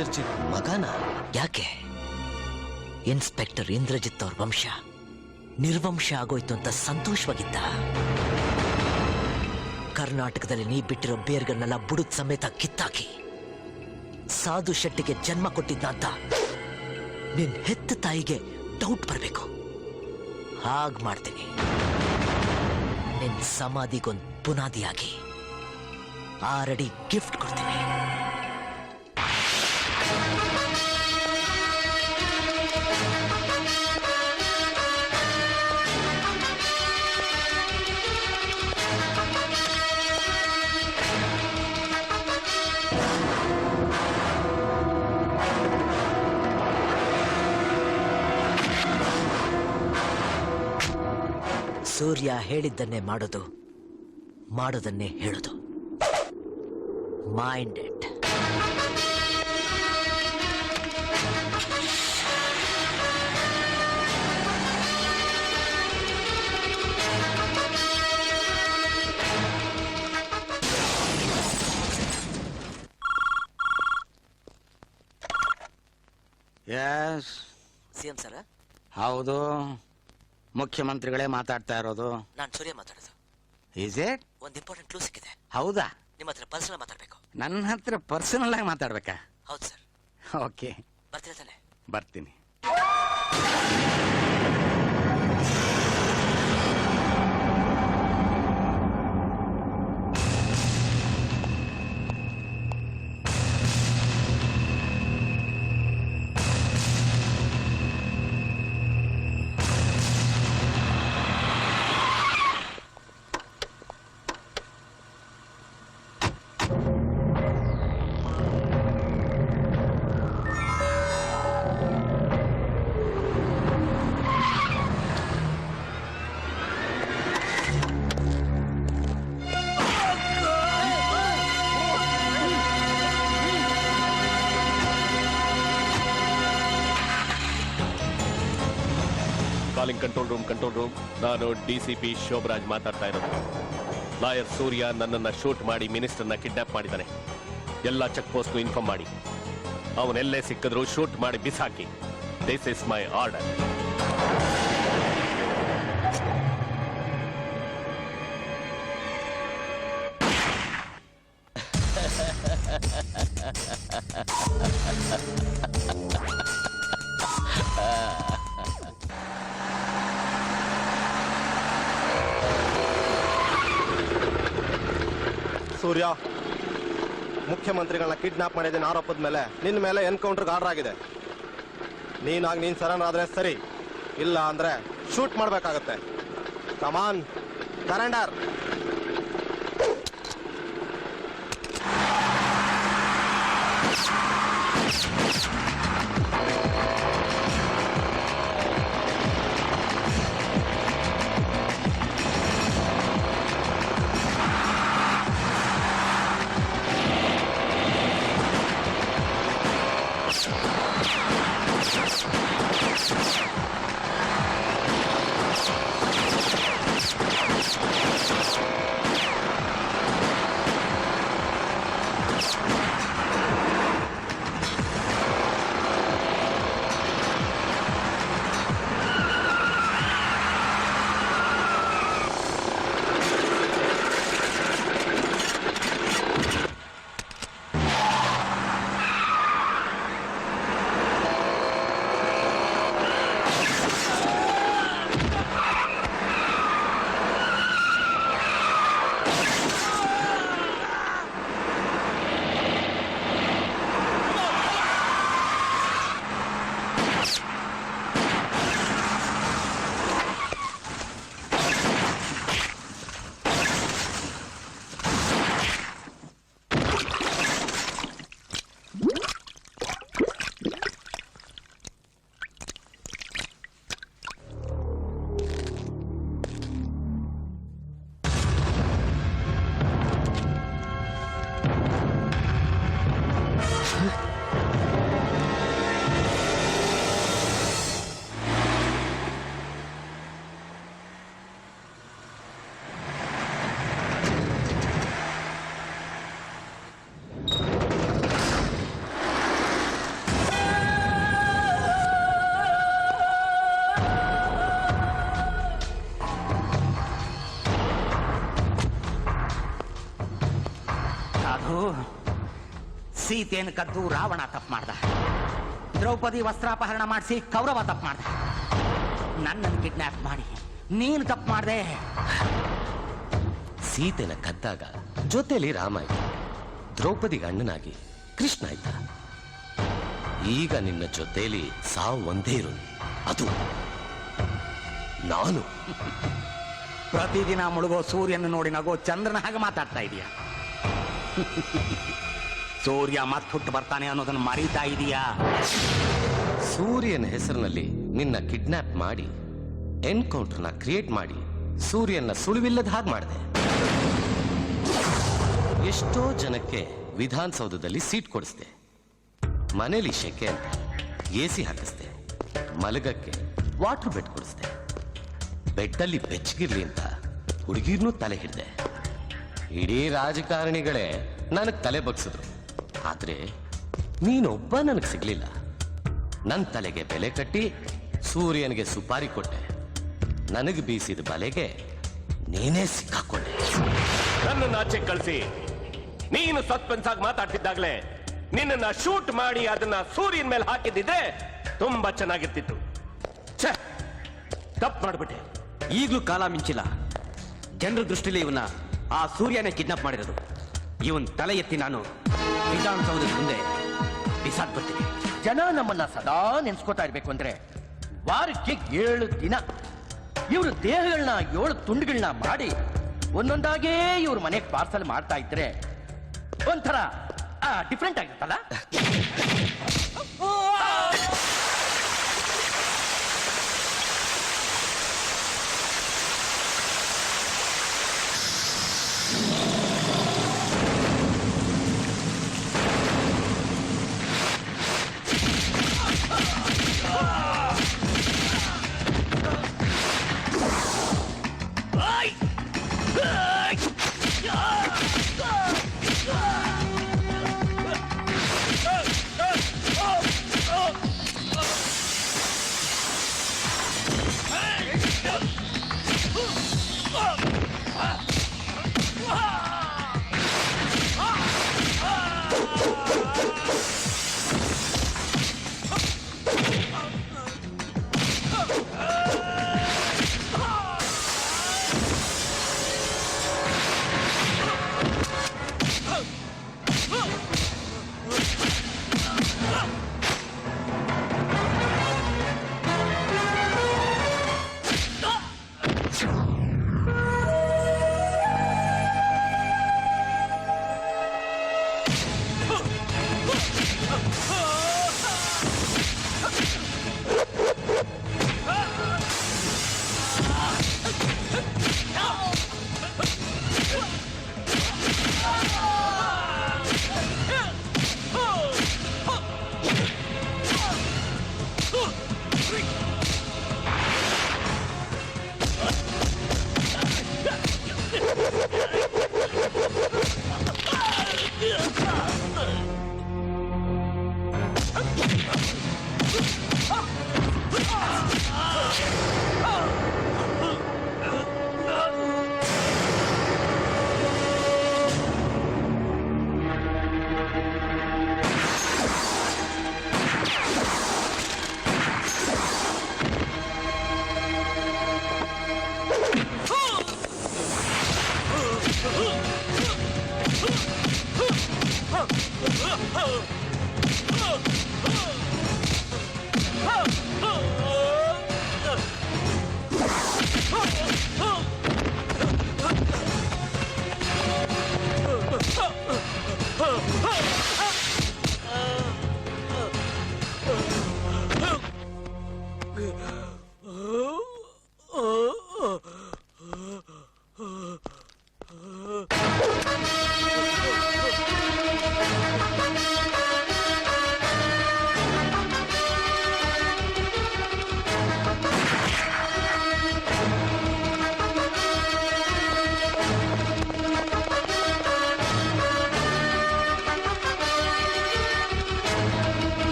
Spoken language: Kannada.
ಇಂದ್ರಜಿತ್ ಮಗನ? ಯಾಕೆ? ಇನ್ಸ್ಪೆಕ್ಟರ್ ಇಂದ್ರಜಿತ್ ಅವ್ರ ವಂಶ ನಿರ್ವಂಶ ಆಗೋಯ್ತು ಅಂತ ಸಂತೋಷವಾಗಿದ್ದ. ಕರ್ನಾಟಕದಲ್ಲಿ ನೀ ಬಿಟ್ಟಿರೋ ಬೇರ್ಗನ್ನೆಲ್ಲ ಬುಡದ ಸಮೇತ ಕಿತ್ತಾಕಿ ಸಾಧು ಶೆಟ್ಟಿಗೆ ಜನ್ಮ ಕೊಟ್ಟಿದ್ದ ಅಂತ ನಿನ್ ಹೆತ್ತ ತಾಯಿಗೆ ಡೌಟ್ ಬರಬೇಕು. ಹಾಗ್ ಮಾಡ್ತೀನಿ. ನಿನ್ ಸಮಾಧಿಗೊಂದು ಬುನಾದಿಯಾಗಿ 6 ಅಡಿ ಗಿಫ್ಟ್ ಕೊಡ್ತೀನಿ. ಸೂರ್ಯ ಹೇಳಿದ್ದನ್ನೇ ಮಾಡೋದು, ಮಾಡೋದನ್ನೇ ಹೇಳೋದು. Mind it. Yes. CM sir? ಹೌದು, ಮುಖ್ಯಮಂತ್ರಿಗಳೇ ಮಾತಾಡ್ತಾ ಇರೋದು. ನಾನು ಸೂರ್ಯ ಮಾತಾಡೋದು. Is it? ಒಂದು ಇಂಪಾರ್ಟೆಂಟ್ ಕ್ಲೂ ಸಿಕ್ಕಿದೆ. ಹೌದಾ? ನಿಮ್ಮ ಹತ್ರ ಪರ್ಸನಲ್ ಮಾತಾಡ್ಬೇಕು. ನನ್ನ ಹತ್ರ ಪರ್ಸನಲ್ ಆಗಿ ಮಾತಾಡ್ಬೇಕಾ? ಹೌದು ಸರ್. ಓಕೆ, ಬರ್ತೀರಾ ತಾನೆ? ಬರ್ತೀನಿ. Calling control room. ನಾನು ಡಿಸಿಪಿ ಶೋಭರಾಜ್ ಮಾತಾಡ್ತಾ ಇರೋದು. ಲಾಯರ್ ಸೂರ್ಯ ನನ್ನನ್ನ ಶೂಟ್ ಮಾಡಿ ಮಿನಿಸ್ಟರ್ನ ಕಿಡ್ನಾಪ್ ಮಾಡಿದ್ದಾನೆ. ಎಲ್ಲ ಚೆಕ್ ಪೋಸ್ಟ್ ಇನ್ಫಾರ್ಮ್ ಮಾಡಿ. ಅವನೆಲ್ಲೇ ಸಿಕ್ಕಿದ್ರು ಶೂಟ್ ಮಾಡಿ ಬಿಸಾಕಿ. This is my order. Surya, ಮುಖ್ಯಮಂತ್ರಿಗಳನ್ನ ಕಿಡ್ನಾಪ್ ಮಾಡಿದ ಆರೋಪದ ಮೇಲೆ ನಿನ್ನ ಮೇಲೆ ಎನ್ಕೌಂಟರ್ಗೆ ಆರ್ಡರ್ ಆಗಿದೆ. ನೀನು ಸರೆಂಡರ್ ಆದ್ರೆ ಸರಿ, ಇಲ್ಲ ಅಂದ್ರೆ ಶೂಟ್ ಮಾಡಬೇಕಾಗತ್ತೆ. ಕಮಾನ್, ಸರೆಂಡರ್. ಸೀತೆಯನ್ನು ಕದ್ದು ರಾವಣ ತಪ್ಪು ಮಾಡ್ದ, ದ್ರೌಪದಿ ವಸ್ತ್ರಾಪಹರಣ ಮಾಡಿಸಿ ಕೌರವ ತಪ್ಪು ಮಾಡ್ದ, ನನ್ನನ್ನು ಕಿಡ್ನಾಪ್ ಮಾಡಿ ನೀನು ತಪ್ಪು ಮಾಡ್ದೆ. ಸೀತೆನ ಕದ್ದಾಗ ಜೊತೆಲಿ ರಾಮ ಇದ್ದ, ದ್ರೌಪದಿಗೆ ಅಣ್ಣನಾಗಿ ಕೃಷ್ಣ ಇದ್ದ. ಈಗ ನಿನ್ನ ಜೊತೆಲಿ ಸಾವು ಒಂದೇ ಇರೋದು, ಅದು ನಾನು. ಪ್ರತಿದಿನ ಮುಳುಗೋ ಸೂರ್ಯನ ನೋಡಿ ನಗೋ ಚಂದ್ರನ ಹಾಗೆ ಮಾತಾಡ್ತಾ ಇದೀಯ. ಸೂರ್ಯ ಮತ್ತೆ ಹುಟ್ಟು ಬರ್ತಾನೆ ಅನ್ನೋದನ್ನ ಮರೀತಾ ಇದೀಯಾ? ಸೂರ್ಯನ ಹೆಸರಿನಲ್ಲಿ ನಿನ್ನ ಕಿಡ್ನಾಪ್ ಮಾಡಿ ಎನ್ಕೌಂಟರ್ನ ಕ್ರಿಯೇಟ್ ಮಾಡಿ ಸೂರ್ಯನ ಸುಳಿವಿಲ್ಲದ ಹಾಗೆ ಮಾಡಿದೆ. ಎಷ್ಟೋ ಜನಕ್ಕೆ ವಿಧಾನಸೌಧದಲ್ಲಿ ಸೀಟ್ ಕೊಡಿಸ್ದೆ, ಮನೇಲಿ ಶೆಕೆ ಅಂತ ಎಸಿ ಹಾಕಿಸ್ದೆ, ಮಲಗಕ್ಕೆ ವಾಟರ್ ಬೆಡ್ ಕೊಡಿಸ್ದೆ, ಬೆಡ್ಡಲ್ಲಿ ಬೆಚ್ಚಗಿರ್ಲಿ ಅಂತ ಹುಡುಗಿರ್ನೂ ತಲೆ ಹಿಡ್ದೆ. ಇಡೀ ರಾಜಕಾರಣಿಗಳೇ ನನಗೆ ತಲೆ ಬಗ್ಸಿದ್ರು, ಆದ್ರೆ ನೀನೊಬ್ಬ ನನಗೆ ಸಿಗ್ಲಿಲ್ಲ. ನನ್ನ ತಲೆಗೆ ಬೆಲೆ ಕಟ್ಟಿ ಸೂರ್ಯನಿಗೆ ಸುಪಾರಿ ಕೊಟ್ಟೆ, ನನಗೆ ಬೀಸಿದ ಬಲೆಗೆ ನೀನೇ ಸಿಕ್ಕಾಕೊಂಡೆ. ನನ್ನನ್ನು ಆಚೆ ಕಳಿಸಿ ನೀನು ಸಸ್ಪೆನ್ಸ್ ಆಗಿ ಮಾತಾಡ್ತಿದ್ದಾಗಲೇ ನಿನ್ನನ್ನ ಶೂಟ್ ಮಾಡಿ ಅದನ್ನ ಸೂರ್ಯನ ಮೇಲೆ ಹಾಕಿದ್ದಿದ್ರೆ ತುಂಬಾ ಚೆನ್ನಾಗಿರ್ತಿತ್ತು. ಛೆ, ತಪ್ಪು ಮಾಡ್ಬಿಟ್ಟೆ. ಈಗಲೂ ಕಾಲ ಮಿಂಚಿಲ್ಲ. ಜನರ ದೃಷ್ಟಿಲಿ ಇವನ್ನ ಆ ಸೂರ್ಯನೇ ಕಿಡ್ನಾಪ್ ಮಾಡಿರೋದು. ಇವನ್ ತಲೆ ಎತ್ತಿ ನಾನು ವಿಧಾನಸೌಧದ ಮುಂದೆ ಬಿಸಾಕ್ ಬರ್ತೀನಿ. ಜನ ನಮ್ಮನ್ನ ಸದಾ ನೆನ್ಸ್ಕೊತಾ ಇರ್ಬೇಕು ಅಂದ್ರೆ ವಾರಕ್ಕೆ 7 ದಿನ ಇವ್ರ ದೇಹಗಳನ್ನ 7 ತುಂಡುಗಳನ್ನ ಮಾಡಿ ಒಂದೊಂದಾಗೇ ಇವ್ರ ಮನೆಗೆ ಪಾರ್ಸಲ್ ಮಾಡ್ತಾ ಇದ್ರೆ ಒಂಥರ ಡಿಫ್ರೆಂಟ್ ಆಗಿರುತ್ತಲ್ಲ.